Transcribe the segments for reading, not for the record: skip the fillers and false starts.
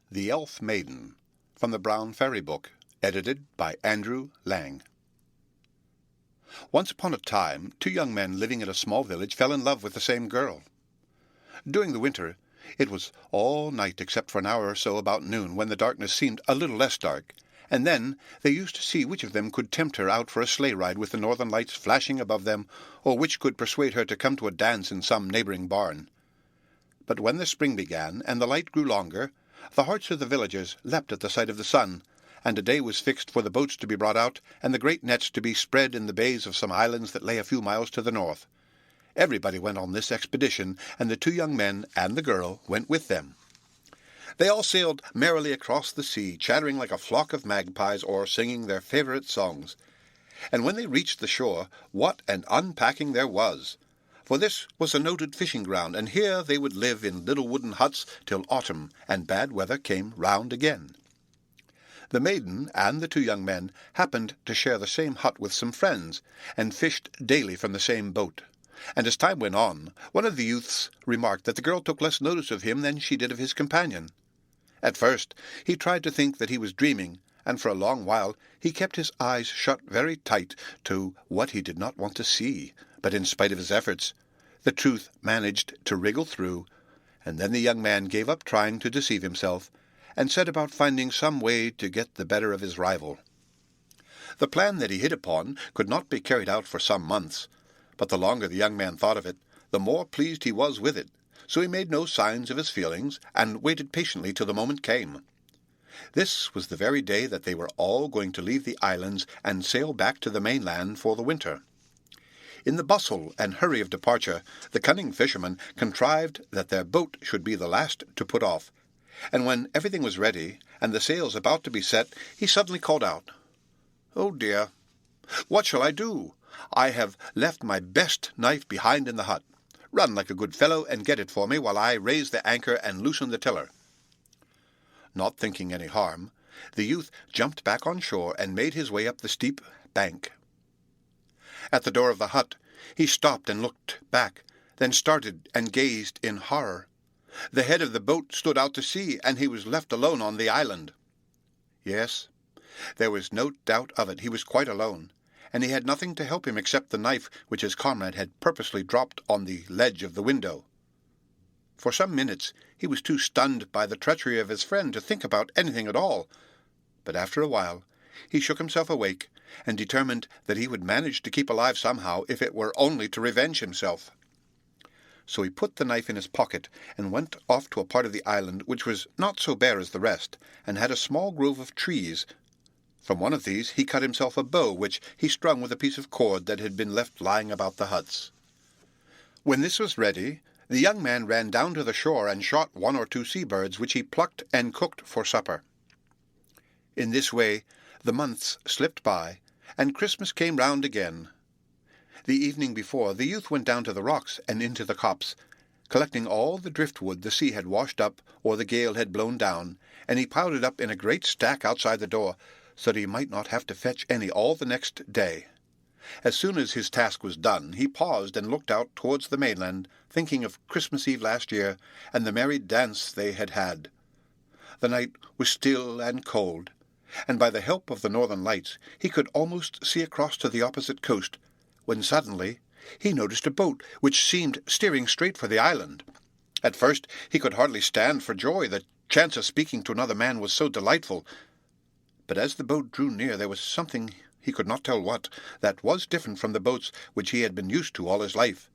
The Elf Maiden, from the Brown Fairy Book, edited by Andrew Lang. Once upon a time, two young men living in a small village fell in love with the same girl. During the winter, it was all night except for an hour or so about noon, when the darkness seemed a little less dark, and then they used to see which of them could tempt her out for a sleigh ride with the northern lights flashing above them, or which could persuade her to come to a dance in some neighbouring barn. But when the spring began, and the light grew longer, the hearts of the villagers leapt at the sight of the sun, and a day was fixed for the boats to be brought out, and the great nets to be spread in the bays of some islands that lay a few miles to the north. Everybody went on this expedition, and the two young men and the girl went with them. They all sailed merrily across the sea, chattering like a flock of magpies, or singing their favourite songs. And when they reached the shore, what an unpacking there was! For this was a noted fishing ground, and here they would live in little wooden huts till autumn and bad weather came round again. The maiden and the two young men happened to share the same hut with some friends, and fished daily from the same boat. And as time went on, one of the youths remarked that the girl took less notice of him than she did of his companion. At first he tried to think that he was dreaming, and for a long while he kept his eyes shut very tight to what he did not want to see. But in spite of his efforts, the truth managed to wriggle through, and then the young man gave up trying to deceive himself, and set about finding some way to get the better of his rival. The plan that he hit upon could not be carried out for some months, but the longer the young man thought of it, the more pleased he was with it, so he made no signs of his feelings, and waited patiently till the moment came. This was the very day that they were all going to leave the islands and sail back to the mainland for the winter. In the bustle and hurry of departure, the cunning fisherman contrived that their boat should be the last to put off, and when everything was ready, and the sails about to be set, he suddenly called out, "Oh dear, what shall I do? I have left my best knife behind in the hut. Run like a good fellow and get it for me, while I raise the anchor and loosen the tiller." Not thinking any harm, the youth jumped back on shore and made his way up the steep bank. At the door of the hut he stopped and looked back, then started and gazed in horror. The head of the boat stood out to sea, and he was left alone on the island. Yes, there was no doubt of it, he was quite alone, and he had nothing to help him except the knife which his comrade had purposely dropped on the ledge of the window. For some minutes he was too stunned by the treachery of his friend to think about anything at all, but after a while he shook himself awake, and determined that he would manage to keep alive somehow, if it were only to revenge himself. So he put the knife in his pocket, and went off to a part of the island which was not so bare as the rest, and had a small grove of trees. From one of these he cut himself a bow, which he strung with a piece of cord that had been left lying about the huts. When this was ready, the young man ran down to the shore and shot one or two sea-birds, which he plucked and cooked for supper. In this way the months slipped by, and Christmas came round again. The evening before, the youth went down to the rocks and into the copse, collecting all the driftwood the sea had washed up or the gale had blown down, and he piled it up in a great stack outside the door, so that he might not have to fetch any all the next day. As soon as his task was done, he paused and looked out towards the mainland, thinking of Christmas Eve last year, and the merry dance they had had. The night was still and cold, and by the help of the northern lights he could almost see across to the opposite coast, when suddenly he noticed a boat which seemed steering straight for the island. At first he could hardly stand for joy, the chance of speaking to another man was so delightful. But as the boat drew near, there was something, he could not tell what, that was different from the boats which he had been used to all his life,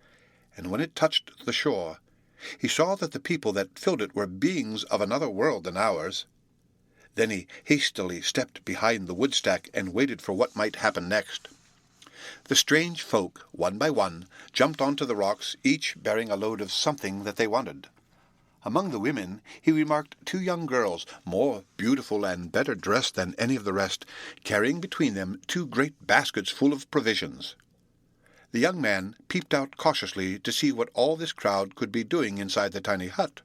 and when it touched the shore, he saw that the people that filled it were beings of another world than ours. Then he hastily stepped behind the woodstack and waited for what might happen next. The strange folk, one by one, jumped onto the rocks, each bearing a load of something that they wanted. Among the women he remarked two young girls, more beautiful and better dressed than any of the rest, carrying between them two great baskets full of provisions. The young man peeped out cautiously to see what all this crowd could be doing inside the tiny hut,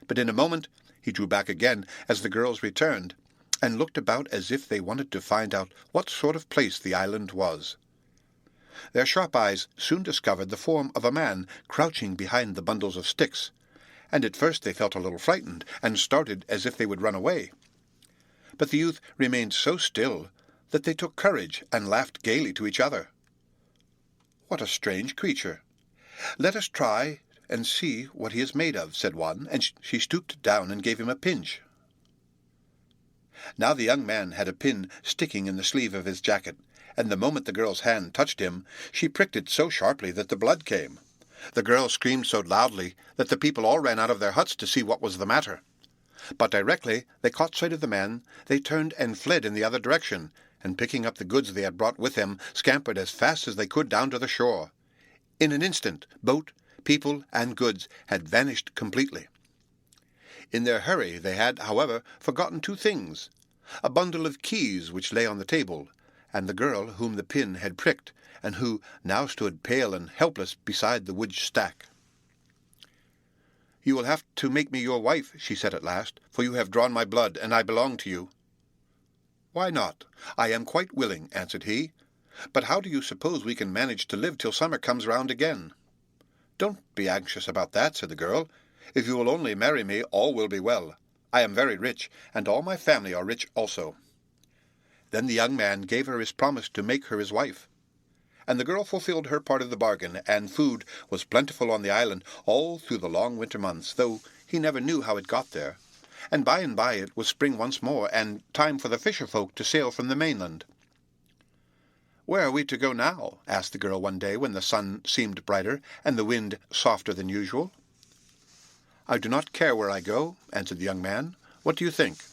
but in a moment he drew back again as the girls returned, and looked about as if they wanted to find out what sort of place the island was. Their sharp eyes soon discovered the form of a man crouching behind the bundles of sticks, and at first they felt a little frightened, and started as if they would run away. But the youth remained so still that they took courage and laughed gaily to each other. "What a strange creature! Let us try and see what he is made of," said one, and she stooped down and gave him a pinch. Now the young man had a pin sticking in the sleeve of his jacket, and the moment the girl's hand touched him, she pricked it so sharply that the blood came. The girl screamed so loudly that the people all ran out of their huts to see what was the matter. But directly they caught sight of the man, they turned and fled in the other direction, and picking up the goods they had brought with them, scampered as fast as they could down to the shore. In an instant, boat, people, and goods had vanished completely. In their hurry they had, however, forgotten two things: a bundle of keys which lay on the table, and the girl whom the pin had pricked, and who now stood pale and helpless beside the wood stack. "You will have to make me your wife," she said at last, "for you have drawn my blood, and I belong to you." "Why not? I am quite willing," answered he. "But how do you suppose we can manage to live till summer comes round again?" "Don't be anxious about that," said the girl. "If you will only marry me, all will be well. I am very rich, and all my family are rich also." Then the young man gave her his promise to make her his wife. And the girl fulfilled her part of the bargain, and food was plentiful on the island all through the long winter months, though he never knew how it got there. And by it was spring once more, and time for the fisher folk to sail from the mainland. "Where are we to go now?" asked the girl one day when the sun seemed brighter, and the wind softer than usual. "I do not care where I go," answered the young man. "What do you think?"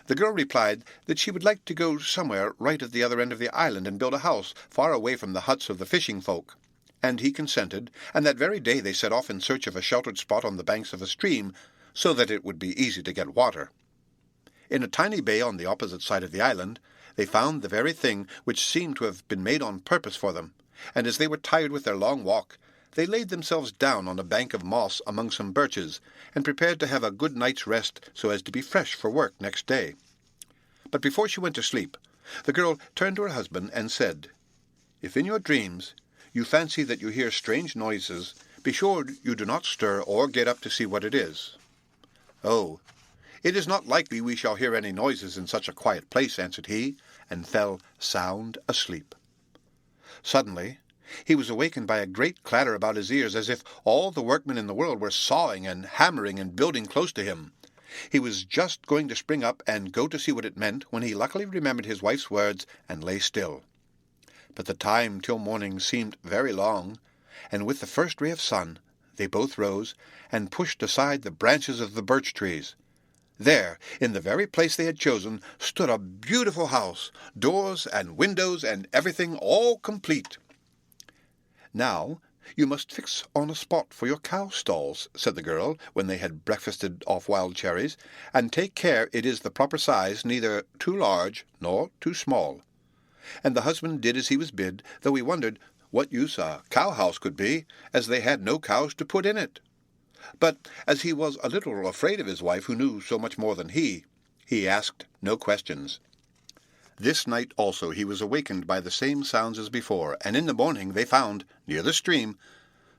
The girl replied that she would like to go somewhere right at the other end of the island and build a house far away from the huts of the fishing folk. And he consented, and that very day they set off in search of a sheltered spot on the banks of a stream, so that it would be easy to get water. In a tiny bay on the opposite side of the island they found the very thing which seemed to have been made on purpose for them, and as they were tired with their long walk, they laid themselves down on a bank of moss among some birches, and prepared to have a good night's rest so as to be fresh for work next day. But before she went to sleep, the girl turned to her husband and said, "If in your dreams you fancy that you hear strange noises, be sure you do not stir or get up to see what it is." "Oh, it is not likely we shall hear any noises in such a quiet place," answered he, and fell sound asleep. Suddenly he was awakened by a great clatter about his ears, as if all the workmen in the world were sawing and hammering and building close to him. He was just going to spring up and go to see what it meant, when he luckily remembered his wife's words and lay still. But the time till morning seemed very long, and with the first ray of sun they both rose and pushed aside the branches of the birch trees. There, in the very place they had chosen, stood a beautiful house, doors and windows and everything all complete. "Now you must fix on a spot for your cow stalls," said the girl, when they had breakfasted off wild cherries, "and take care it is the proper size, neither too large nor too small." And the husband did as he was bid, though he wondered what use a cow-house could be, as they had no cows to put in it. But as he was a little afraid of his wife, who knew so much more than he asked no questions. This night also he was awakened by the same sounds as before, and in the morning they found, near the stream,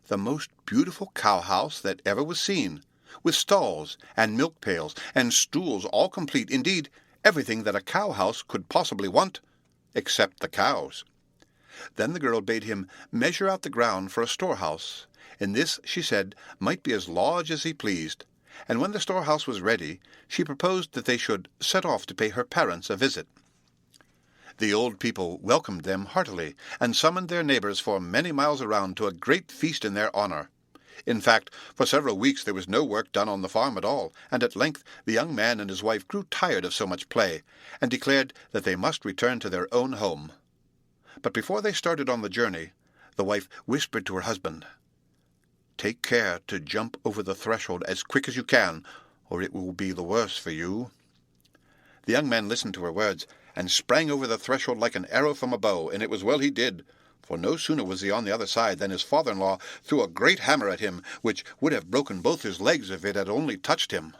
the most beautiful cow-house that ever was seen, with stalls and milk pails and stools all complete, indeed everything that a cow-house could possibly want, except the cows. Then the girl bade him measure out the ground for a storehouse, and this, she said, might be as large as he pleased, and when the storehouse was ready, she proposed that they should set off to pay her parents a visit. The old people welcomed them heartily, and summoned their neighbors for many miles around to a great feast in their honor. In fact, for several weeks there was no work done on the farm at all, and at length the young man and his wife grew tired of so much play, and declared that they must return to their own home. But before they started on the journey, the wife whispered to her husband, "Take care to jump over the threshold as quick as you can, or it will be the worse for you." The young man listened to her words, and sprang over the threshold like an arrow from a bow, and it was well he did, for no sooner was he on the other side than his father-in-law threw a great hammer at him, which would have broken both his legs if it had only touched him.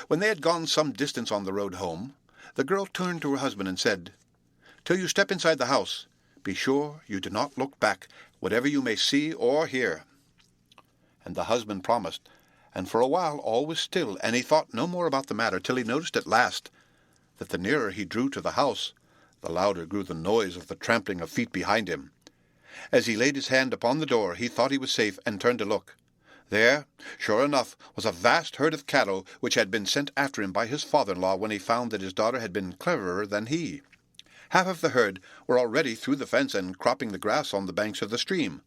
When they had gone some distance on the road home, the girl turned to her husband and said, "Till you step inside the house, be sure you do not look back, whatever you may see or hear." And the husband promised, and for a while all was still, and he thought no more about the matter till he noticed at last that the nearer he drew to the house, the louder grew the noise of the trampling of feet behind him. As he laid his hand upon the door, he thought he was safe, and turned to look. There, sure enough, was a vast herd of cattle which had been sent after him by his father-in-law when he found that his daughter had been cleverer than he. Half of the herd were already through the fence and cropping the grass on the banks of the stream,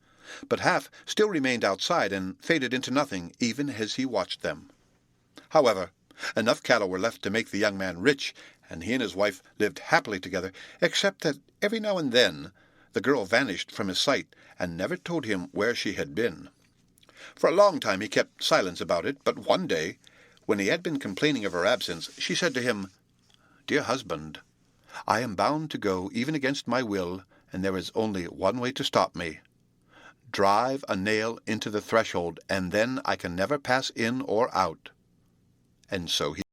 but half still remained outside and faded into nothing even as he watched them. However, enough cattle were left to make the young man rich, and he and his wife lived happily together, except that every now and then the girl vanished from his sight and never told him where she had been. For a long time he kept silence about it, but one day, when he had been complaining of her absence, she said to him, "Dear husband, I am bound to go even against my will, and there is only one way to stop me. Drive a nail into the threshold, and then I can never pass in or out." And so he